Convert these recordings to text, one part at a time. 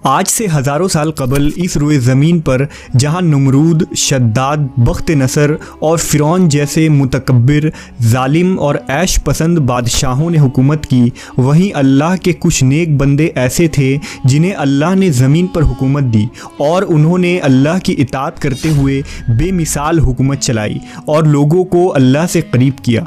आज से हज़ारों साल कबल इस रोए ज़मीन पर जहाँ नमरूद, शद्दाद, बख्त नसर और फ़िरौन जैसे मुतकब्बिर, जालिम और ऐश पसंद बादशाहों ने हुकूमत की, वहीं अल्लाह के कुछ नेक बंदे ऐसे थे जिन्हें अल्लाह ने ज़मीन पर हुकूमत दी और उन्होंने अल्लाह की इताअत करते हुए बेमिसाल हुकूमत चलाई और लोगों को अल्लाह से करीब किया।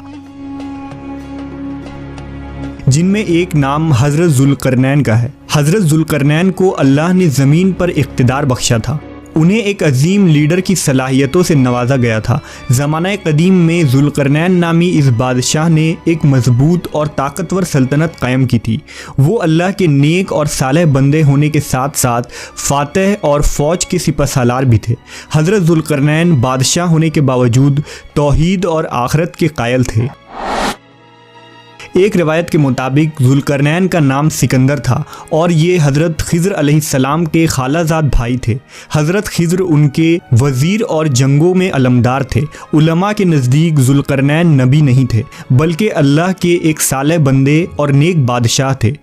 जिनमें एक नाम हज़रत ज़ुल्क़रनैन का है। हज़रत ज़ुल्क़रनैन को अल्लाह ने ज़मीन पर इक़्तिदार बख्शा था। उन्हें एक अजीम लीडर की सलाहियतों से नवाजा गया था। ज़माना कदीम में ज़ुल्क़रनैन नामी इस बादशाह ने एक मजबूत और ताकतवर सल्तनत कायम की थी। वो अल्लाह के नेक और सालेह बंदे होने के साथ साथ फ़ातह और फ़ौज के सिपहसालार भी थे। हज़रत ज़ुल्क़रनैन बादशाह होने के बावजूद तौहीद और आखिरत के कायल थे। एक रिवायत के मुताबिक ज़ुल्क़रनैन का नाम सिकंदर था और ये हज़रत ख़िज़्र अलैहिस्सलाम के खालाजाद भाई थे। हज़रत ख़िज़्र उनके वज़ीर और जंगों में अलमदार थे। उलमा के नज़दीक ज़ुल्क़रनैन नबी नहीं थे बल्कि अल्लाह के एक साले बंदे और नेक बादशाह थे।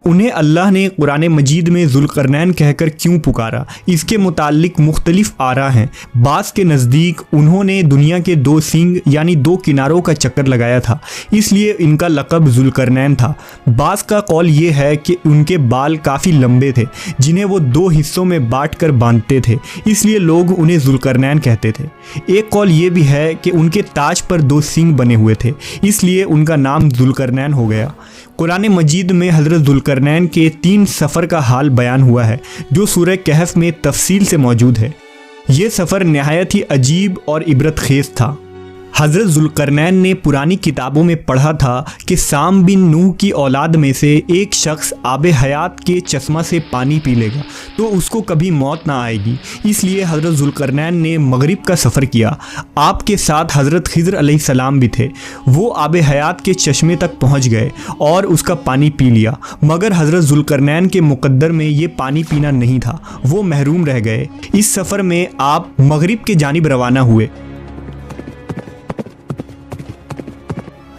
उन्हें अल्लाह ने कुरान मजीद में ज़ुल्क़रनैन कहकर क्यों पुकारा, इसके मुताल्लिक मुख्तलिफ आरा हैं। बास के नज़दीक उन्होंने दुनिया के दो सींग यानी दो किनारों का चक्कर लगाया था, इसलिए इनका लक़ब ज़ुल्क़रनैन था। बास का कौल ये है कि उनके बाल काफ़ी लंबे थे जिन्हें वो दो हिस्सों में बाँट कर बांधते थे, इसलिए लोग उन्हें ज़ुल्क़रनैन कहते थे। एक कौल ये भी है कि उनके ताज पर दो सींग बने हुए थे, इसलिए उनका नाम ज़ुल्क़रनैन हो गया। कुरान मजीद में हज़रत ज़ुल्क़रनैन के 3 सफ़र का हाल बयान हुआ है जो सूरह कहफ़ में तफसील से मौजूद है। ये सफ़र नहायत ही अजीब और इबरतखेज़ था। हज़रत ज़ुल्क़रनैन ने पुरानी किताबों में पढ़ा था कि साम बिन नूह की औलाद में से एक शख्स आब हयात के चश्मा से पानी पी लेगा तो उसको कभी मौत ना आएगी। इसलिए हज़रत ज़ुल्क़रनैन ने मगरिब का सफ़र किया। आपके साथ हज़रत ख़िज़्र अलैहिस्सलाम भी थे। वो आब हयात के चश्मे तक पहुँच गए और उसका पानी पी लिया, मगर हज़रत ज़ुल्क़रनैन के मुक़द्दर में ये पानी पीना नहीं था, वो महरूम रह गए। इस सफ़र में आप मगरिब के जानिब रवाना हुए।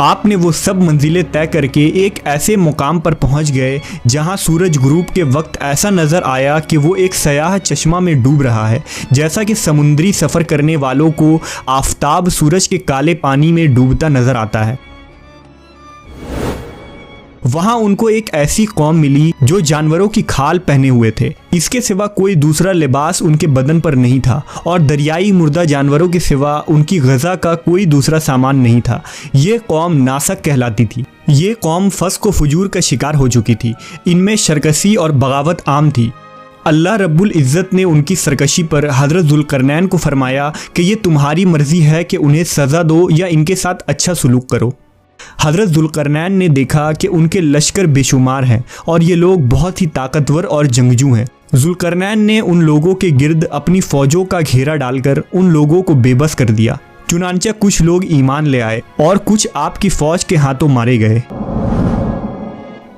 आपने वो सब मंजिलें तय करके एक ऐसे मुकाम पर पहुंच गए जहां सूरज गुरूब के वक्त ऐसा नज़र आया कि वो एक सयाह चश्मा में डूब रहा है, जैसा कि समुद्री सफ़र करने वालों को आफताब सूरज के काले पानी में डूबता नज़र आता है। वहाँ उनको एक ऐसी कौम मिली जो जानवरों की खाल पहने हुए थे, इसके सिवा कोई दूसरा लिबास उनके बदन पर नहीं था और दरियाई मुर्दा जानवरों के सिवा उनकी ग़ज़ा का कोई दूसरा सामान नहीं था। ये कौम नासक कहलाती थी। ये कौम फ़स्क़ व फुजूर का शिकार हो चुकी थी। इनमें शरकसी और बगावत आम थी। अल्लाह रब्बुल इज़्ज़त ने उनकी सरकशी पर हज़रत ज़ुल्क़रनैन को फरमाया कि ये तुम्हारी मर्ज़ी है कि उन्हें सज़ा दो या इनके साथ अच्छा सलूक करो। हज़रत ज़ुल्क़रनैन ने देखा कि उनके लश्कर बेशुमार हैं और ये लोग बहुत ही ताकतवर और जंगजू हैं। ज़ुल्क़रनैन ने उन लोगों के गिर्द अपनी फ़ौजों का घेरा डालकर उन लोगों को बेबस कर दिया। चुनांचे कुछ लोग ईमान ले आए और कुछ आपकी फ़ौज के हाथों मारे गए।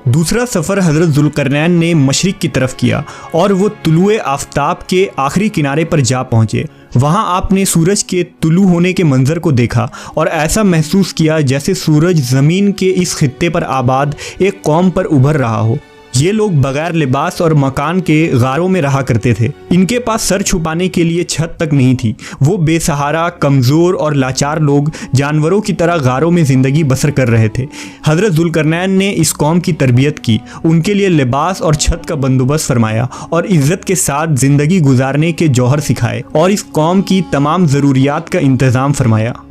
दूसरा सफ़र हज़रत ज़ुल्क़रनैन ने मशरिक़ की तरफ किया और वो तुलुए आफ़ताब के आखिरी किनारे पर जा पहुँचे। वहाँ आपने सूरज के तुलू होने के मंज़र को देखा और ऐसा महसूस किया जैसे सूरज ज़मीन के इस खित्ते पर आबाद एक कौम पर उभर रहा हो। ये लोग बगैर लिबास और मकान के गारों में रहा करते थे। इनके पास सर छुपाने के लिए छत तक नहीं थी। वो बेसहारा, कमज़ोर और लाचार लोग जानवरों की तरह गारों में ज़िंदगी बसर कर रहे थे। हज़रत ज़ुल्क़रनैन ने इस कौम की तरबियत की, उनके लिए लिबास और छत का बंदोबस्त फरमाया और इज़्ज़त के साथ ज़िंदगी गुजारने के जौहर सिखाए और इस कौम की तमाम ज़रूरियात का इंतज़ाम फरमाया।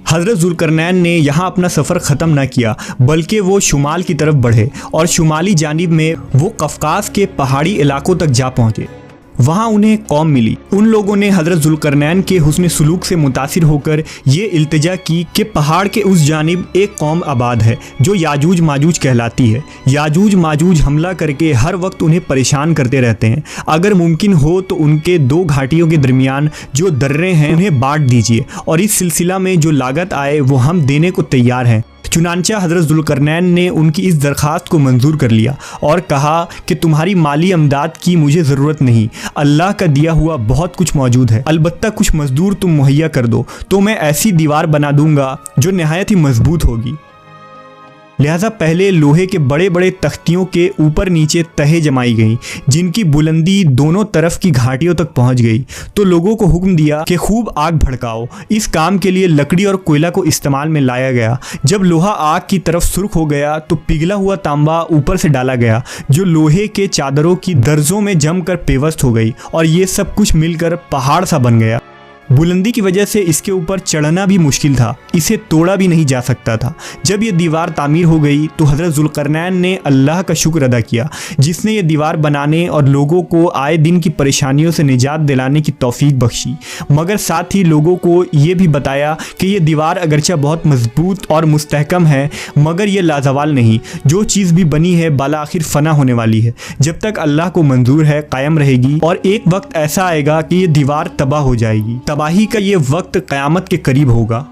हज़रत ज़ुल्क़रनैन ने यहाँ अपना सफ़र ख़त्म न किया बल्कि वो शुमाल की तरफ बढ़े और शुमाली जानिब में वो कफ़कास के पहाड़ी इलाकों तक जा पहुँचे। वहाँ उन्हें कौम मिली। उन लोगों ने हज़रत ज़ुल्क़रनैन के हुस्न सलूक से मुतासिर होकर ये इल्तिजा की कि पहाड़ के उस जानिब एक कौम आबाद है जो याजूज माजूज कहलाती है। याजूज माजूज हमला करके हर वक्त उन्हें परेशान करते रहते हैं। अगर मुमकिन हो तो उनके 2 घाटियों के दरमियान जो दर्रे हैं उन्हें बांट दीजिए और इस सिलसिला में जो लागत आए वो हम देने को तैयार हैं। चुनांचे हज़रत ज़ुल्क़रनैन ने उनकी इस दरख्वास्त को मंजूर कर लिया और कहा कि तुम्हारी माली अमदाद की मुझे ज़रूरत नहीं, अल्लाह का दिया हुआ बहुत कुछ मौजूद है। अलबत्ता कुछ मज़दूर तुम मुहैया कर दो तो मैं ऐसी दीवार बना दूंगा जो नहायत ही मजबूत होगी। लिहाजा पहले लोहे के बड़े बड़े तख्तियों के ऊपर नीचे तहें जमाई गईं, जिनकी बुलंदी दोनों तरफ की घाटियों तक पहुंच गई। तो लोगों को हुक्म दिया कि खूब आग भड़काओ। इस काम के लिए लकड़ी और कोयला को इस्तेमाल में लाया गया। जब लोहा आग की तरफ सुर्ख हो गया तो पिघला हुआ तांबा ऊपर से डाला गया, जो लोहे के चादरों की दर्जों में जमकर पेवस्त हो गई और ये सब कुछ मिलकर पहाड़ सा बन गया। बुलंदी की वजह से इसके ऊपर चढ़ना भी मुश्किल था, इसे तोड़ा भी नहीं जा सकता था। जब ये दीवार तामीर हो गई तो हज़रत ज़ुल्करनैन ने अल्लाह का शुक्र अदा किया, जिसने ये दीवार बनाने और लोगों को आए दिन की परेशानियों से निजात दिलाने की तौफीक बख्शी, मगर साथ ही लोगों को ये भी बताया कि ये दीवार अगरचे बहुत मजबूत और मुस्तहकम है, मगर ये लाजवाल नहीं। जो चीज़ भी बनी है बाला आखिर फ़ना होने वाली है, जब तक अल्लाह को मंजूर है कायम रहेगी, और एक वक्त ऐसा आएगा कि ये दीवार तबाह हो जाएगी। तबाही का ये वक्त क़यामत के करीब होगा।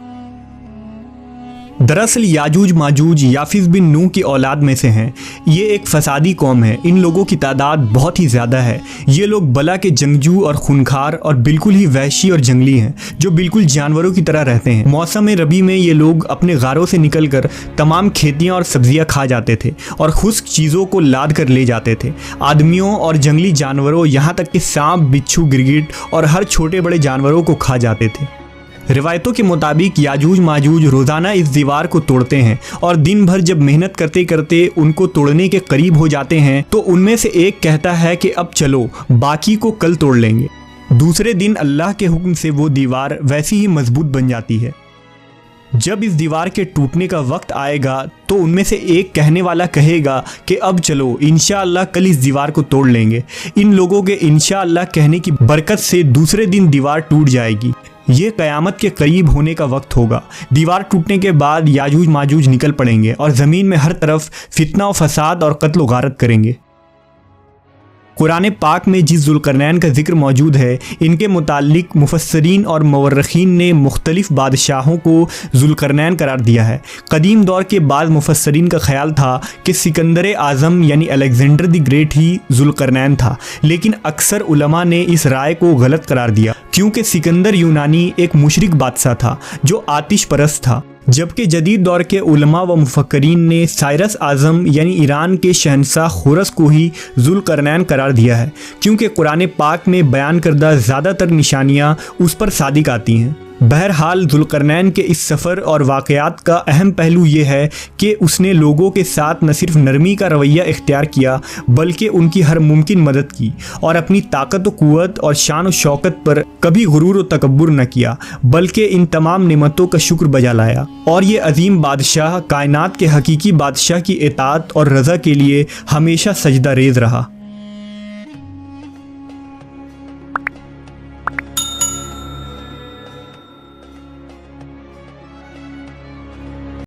दरअसल याजूज माजूज याफिस बिन नूह की औलाद में से हैं। ये एक फसादी कौम है। इन लोगों की तादाद बहुत ही ज़्यादा है। ये लोग बला के जंगजू और खूनखार और बिल्कुल ही वहशी और जंगली हैं, जो बिल्कुल जानवरों की तरह रहते हैं। मौसम रबी में ये लोग अपने गारों से निकलकर तमाम खेतियाँ और सब्जियाँ खा जाते थे और खुश्क चीज़ों को लाद कर ले जाते थे। आदमियों और जंगली जानवरों, यहाँ तक कि सांप, बिच्छू, गिरगिट और हर छोटे बड़े जानवरों को खा जाते थे। रिवायतों के मुताबिक याजूज माजूज रोज़ाना इस दीवार को तोड़ते हैं और दिन भर जब मेहनत करते करते उनको तोड़ने के करीब हो जाते हैं तो उनमें से एक कहता है कि अब चलो, बाकी को कल तोड़ लेंगे। दूसरे दिन अल्लाह के हुक्म से वो दीवार वैसी ही मजबूत बन जाती है। जब इस दीवार के टूटने का वक्त आएगा तो उनमें से एक कहने वाला कहेगा कि अब चलो, इंशाअल्लाह कल इस दीवार को तोड़ लेंगे। इन लोगों के इंशाअल्लाह कहने की बरकत से दूसरे दिन दीवार टूट जाएगी। ये क़यामत के करीब होने का वक्त होगा। दीवार टूटने के बाद याजूज माजूज निकल पड़ेंगे और ज़मीन में हर तरफ फितना और फसाद और कत्ल व गारत करेंगे। कुरान पाक में जिस ज़ुल्करनैन का जिक्र मौजूद है, इनके मुताल्लिक मुफस्सरीन और मवर्रखीन ने मुख्तलिफ बादशाहों को ज़ुल्करनैन करार दिया है। कदीम दौर के बाद मुफस्सरीन का ख्याल था कि सिकंदर आज़म यानी अलेक्जेंडर द ग्रेट ही ज़ुल्करनैन था, लेकिन अक्सर उलमा ने इस राय को गलत करार दिया, क्योंकि सिकंदर यूनानी एक मुशरिक बादशाह था जो आतिश परस्त था, जबकि जदीद दौर के उलमा व मुफक्करीन ने साइरस आज़म यानी ईरान के शहंशाह खुरस को ही ज़ुल्करनैन करार दिया है, क्योंकि कुरान पाक में बयान करदा ज़्यादातर निशानियाँ उस पर सादिक आती हैं। बहरहाल ज़ुल्करनैन के इस सफ़र और वाक़यात का अहम पहलू ये है कि उसने लोगों के साथ न सिर्फ नरमी का रवैया इख्तियार किया, बल्कि उनकी हर मुमकिन मदद की और अपनी ताकत व क़ुव्वत और शान व शौकत पर कभी गुरूर व तकब्बुर न किया, बल्कि इन तमाम नेमतों का शुक्र बजा लाया। और ये अजीम बादशाह कायनात के हकीकी बादशाह की इताअत और रज़ा के लिए हमेशा सजदा रेज़ रहा।